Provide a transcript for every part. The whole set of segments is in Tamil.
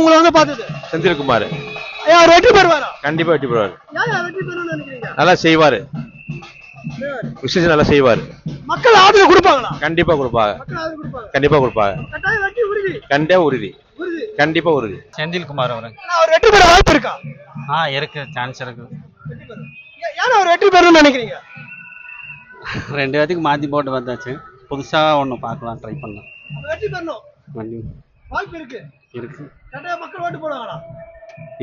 உங்களை வந்து பார்த்தது? செந்தில்குமார். அவர் வெற்றி பெறுவாரா? கண்டிப்பா வெற்றி பெறுவார். யார் வெற்றி பெறுவான்னு நினைக்கிறீங்க? நல்லா செய்வாரு, விஷயம் நல்லா செய்வாரு. மக்கள் ஆதரவு கொடுப்பாங்களா? கண்டிப்பா கொடுப்பாங்க, மக்கள் ஆதரவு கொடுப்பாங்க. கண்டிப்பா கொடுப்பாங்க. கட்டாயம் வெற்றி உறுதி. கண்டிப்பா உறுதி, உறுதி. கண்டிப்பா உறுதி. செந்தில்குமார் அவரு. அவர் வெற்றி பெற வாய்ப்பு இருக்கா? இருக்கு, சான்ஸ் இருக்கு. ஏன் அவர் வெற்றி பெறணும்னு நினைக்கிறீங்க? ரெண்டு பேத்துக்கு மாத்தி போட்டு வந்தாச்சு, புதுசா ஒண்ணு பார்க்கலாம், ட்ரை பண்ணலாம். வெற்றி பெறணும் வாய்ப்பு இருக்கு. இருக்கு, கட்டாயம் மக்கள் ஓட்டு போடுவாங்களா?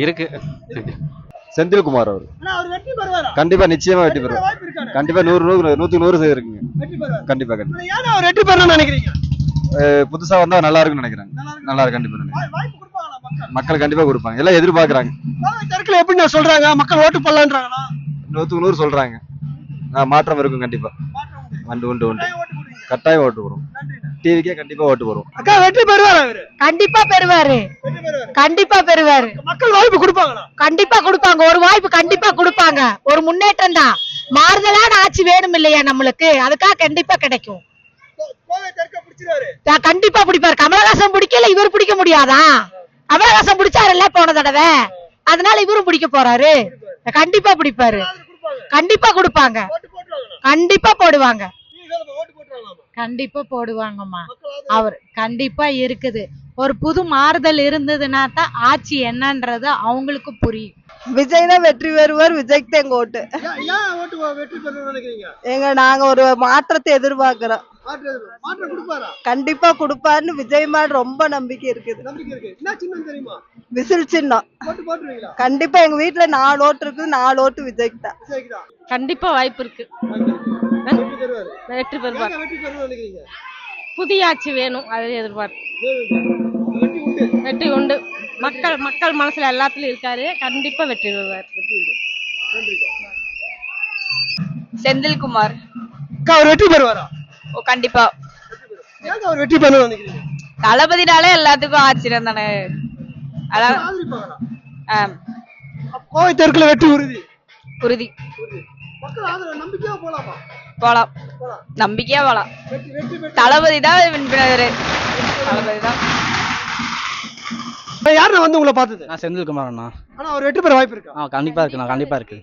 இருக்கு. செந்தில்குமார் அவர் அவர் வெற்றி பெறுவாரா? கண்டிப்பா நிச்சயமா வெற்றி பெறுவார். வாய்ப்பு இருக்கானே? கண்டிப்பா 100 இருக்குங்க. வெற்றி பெறுவார். கண்டிப்பா கண்டிப்பா. ஏன் அவர் வெற்றி பெறணும்னு நினைக்கிறீங்க? புதுசா வந்தா நல்லா இருக்குன்னு நினைக்கிறேன். நல்லா இருக்கு, கண்டிப்பா வாய்ப்பு கொடுப்பாங்களா மக்கள்? மக்கள் கண்டிப்பா கொடுப்பாங்க, எல்லாம் எதிர்பார்க்கறாங்க. தெற்குல எப்படி நான் சொல்றாங்க, மக்கள் ஓட்டு போடலான்றாங்களா? 100 சொல்றாங்க. மாற்றம் இருக்கும் கண்டிப்பா. உண்டு கட்டாயம் ஓட்டு போடும். டிவிக்கே கண்டிப்பா ஓட்டு போடும். அக்கா வெற்றி பெறுவாரா அவரு? கண்டிப்பா பெறுவாரு, கண்டிப்பா பெறுவாரு. மக்கள் வாய்ப்பு கொடுப்பாங்களா? கண்டிப்பா கொடுப்பாங்க, ஒரு வாய்ப்பு கண்டிப்பா கொடுப்பாங்க. ஒரு முன்னேற்றம் தான், மாறுதலான ஆட்சி வேணும் இல்லையா நம்மளுக்கு, அதுக்காக கண்டிப்பா கிடைக்கும். கண்டிப்பா பிடிப்பாரு. கமலஹாசன் பிடிக்கல, இவர் பிடிக்க முடியாதா? கமலஹாசன் பிடிச்சாருல்ல போன தடவை, அதனால இவரும் பிடிக்க போறாரு. கண்டிப்பா பிடிப்பாரு, கண்டிப்பா கொடுப்பாங்க, கண்டிப்பா போடுவாங்க, கண்டிப்பா போடுவாங்கம்மா. அவர் கண்டிப்பா இருக்குது. ஒரு புது மாறுதல் இருந்ததுன்னா தான் ஆட்சி என்னன்றது அவங்களுக்கு புரியும். விஜய் தான் வெற்றி பெறுவார். விஜய்க்கு தான் எங்க ஓட்டு. நாங்க ஒரு மாற்றத்தை எதிர்பார்க்கிறோம். கண்டிப்பா கொடுப்பாருன்னு விஜய் மேல ரொம்ப நம்பிக்கை இருக்குது. விசில் சின்னம். கண்டிப்பா எங்க வீட்டுல 4 ஓட்டு இருக்குது, 4 ஓட்டு விஜய்க்கு தான். கண்டிப்பா வாய்ப்பு இருக்கு, வெற்றி பெறுவார். புதிய ஆட்சி வேணும், அதை எதிர்பார்த்து. வெற்றி உண்டு. மக்கள் மனசுல எல்லாத்துலயும் இருக்காரு, கண்டிப்பா வெற்றி பெறுவார். செந்தில்குமார். அவர் வெற்றி பெறுவாரா? கண்டிப்பா. அவர் வெற்றி பெறுவார் நினைக்கிறீங்க? தளபதினாலே எல்லாத்துக்கும் ஆச்சரியம் தானே. கோவை தெற்குல வெற்றி உறுதி. உறுதி. போலாம், நம்பிக்கையா போலாம். தளபதி தான். தளபதி தான். யாரு வந்து உங்களை பார்த்தது? நான் செந்தில்குமார் அண்ணா. ஆனா அவர் வெற்றி பெற வாய்ப்பு இருக்கா? கண்டிப்பா இருக்குண்ணா, கண்டிப்பா இருக்கு,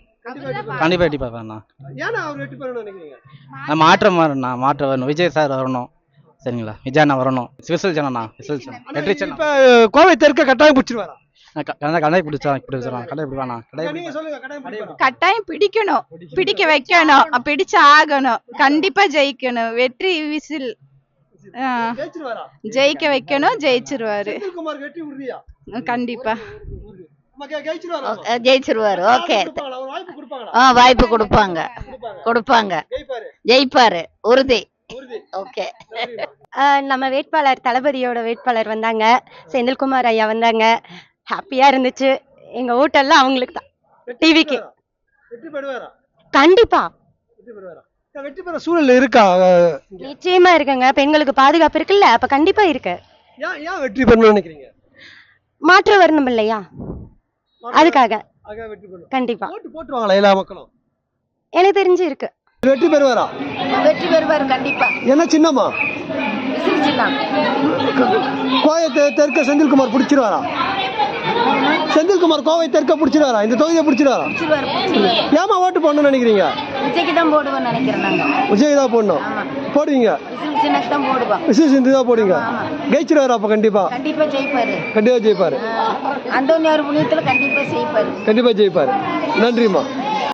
கண்டிப்பா வெற்றி பெறணும். ஏன்னா அவர் வெற்றி பெறணும்னு நினைக்கிறீங்க? மாற்றம் வரணும்ண்ணா, மாற்றம் வரணும். விஜய் சார் வரணும், சரிங்களா? விஜய் அண்ணா வரணும். விசில் ஜனண்ணா, விசில் ஜனம் வெற்றி ஜனம். இப்ப கோவை தெற்க கட்டாயம் பிடிச்சிருவாரா? கடை பிடிச்சான், கடை பிடிவானா? கட்டாயம் பிடிக்கணும், பிடிக்க வைக்கணும், பிடிச்சு ஆகணும். கண்டிப்பா ஜெயிக்கணும். வெற்றி விசில் ஜெயிக்க வைக்கணும், ஜெயிச்சிருவாரு. கண்டிப்பா ஜெயிச்சிருவாரு. ஓகே, வாய்ப்பு கொடுப்பாங்க, ஜெயிப்பாரு, உறுதி. ஓகே. நம்ம வேட்பாளர், தளபதியோட வேட்பாளர் வந்தாங்க, செந்தில்குமார் ஐயா வந்தாங்க. ஹாப்பியா இருந்துச்சு. எங்க ஓட்டெல்லாம் அவங்களுக்கு தான், டிவிக்கு. கண்டிப்பா வெற்றி பெற சூழல் இருக்கா? நிச்சயமா இருக்குங்க. பெண்களுக்கு பாதுகாப்பு இருக்குல்ல, அப்ப கண்டிப்பா இருக்கு. ஏன் வெற்றி பெறணும்னு நினைக்கிறீங்க? மாற்றம் வரணும் இல்லையா, அதுக்காக கண்டிப்பா. ஓட்டு போட்டுவாங்களா எல்லா மக்களும்? எனக்கு தெரிஞ்சு இருக்கு. வெற்றி பெறுவாரா? வெற்றி பெறுவார் கண்டிப்பா. என்ன சின்னமா? கோவை தெற்க செந்தில்குமார் பிடிச்சிருவாரா? செந்தில்குமார் கோவை தெற்க பிடிச்சிருவாரா? இந்த தொகுதியை பிடிச்சிருவாரா? ஏமா ஓட்டு போடணும்னு நினைக்கிறீங்க? விஜய்க்கு தான் போடுவோம் நினைக்கிறேன். விஜய் தான் போடணும். போடுவீங்க? விசில் சிந்து தான் போடுவீங்க. ஜெயிச்சிருவாரு அப்ப? கண்டிப்பா ஜெயிப்பாரு, கண்டிப்பா ஜெயிப்பாரு. அந்தோனியார் புண்ணியத்துல கண்டிப்பா ஜெயிப்பாரு. நன்றிமா.